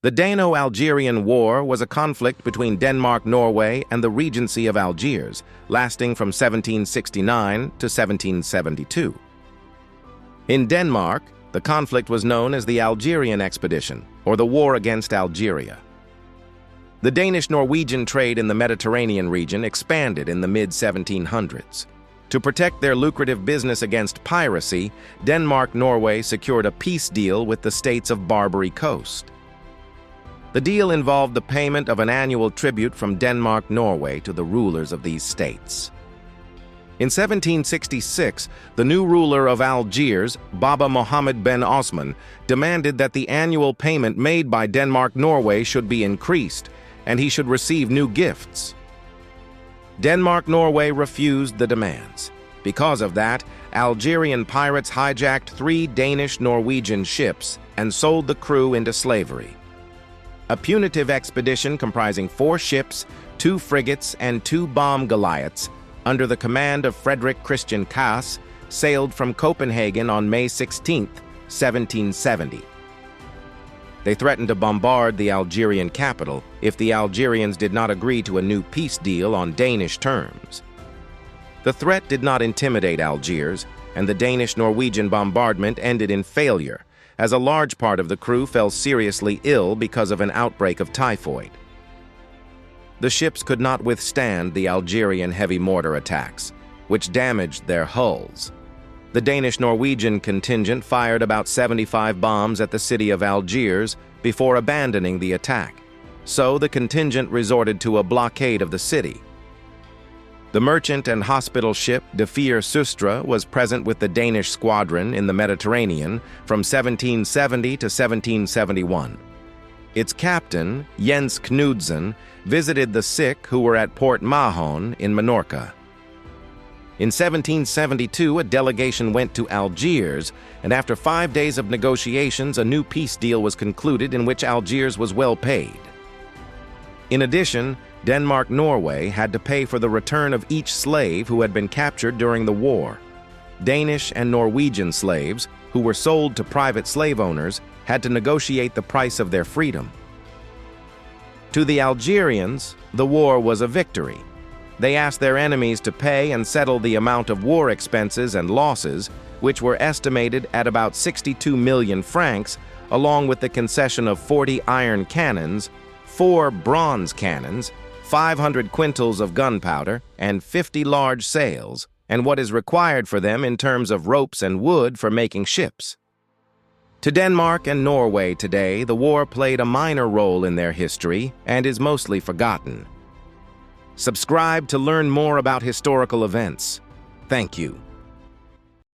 The Dano-Algerian War was a conflict between Denmark, Norway, and the Regency of Algiers, lasting from 1769 to 1772. In Denmark, the conflict was known as the Algerian Expedition, or the War against Algeria. The Danish-Norwegian trade in the Mediterranean region expanded in the mid-1700s. To protect their lucrative business against piracy, Denmark-Norway secured a peace deal with the states of Barbary Coast. The deal involved the payment of an annual tribute from Denmark-Norway to the rulers of these states. In 1766, the new ruler of Algiers, Baba Mohammed ben Osman, demanded that the annual payment made by Denmark-Norway should be increased, and he should receive new gifts. Denmark-Norway refused the demands. Because of that, Algerian pirates hijacked 3 Danish-Norwegian ships and sold the crew into slavery. A punitive expedition comprising 4 ships, 2 frigates, and 2 bomb Goliaths, under the command of Frederick Christian Kaas, sailed from Copenhagen on May 16, 1770. They threatened to bombard the Algerian capital if the Algerians did not agree to a new peace deal on Danish terms. The threat did not intimidate Algiers, and the Danish-Norwegian bombardment ended in failure, as a large part of the crew fell seriously ill because of an outbreak of typhoid. The ships could not withstand the Algerian heavy mortar attacks, which damaged their hulls. The Danish-Norwegian contingent fired about 75 bombs at the city of Algiers before abandoning the attack, so the contingent resorted to a blockade of the city. The merchant and hospital ship defiance was present with the Danish squadron in the Mediterranean from 1770 to 1771. Its captain, Jens Knudsen, visited the sick who were at Port Mahon in Minorca. In 1772, a delegation went to Algiers, and after 5 days of negotiations, a new peace deal was concluded in which Algiers was well paid. In addition, Denmark-Norway had to pay for the return of each slave who had been captured during the war. Danish and Norwegian slaves, who were sold to private slave owners, had to negotiate the price of their freedom. To the Algerians, the war was a victory. They asked their enemies to pay and settle the amount of war expenses and losses, which were estimated at about 62 million francs, along with the concession of 40 iron cannons, 4 bronze cannons, 500 quintals of gunpowder, and 50 large sails, and what is required for them in terms of ropes and wood for making ships. To Denmark and Norway today, the war played a minor role in their history and is mostly forgotten. Subscribe to learn more about historical events. Thank you.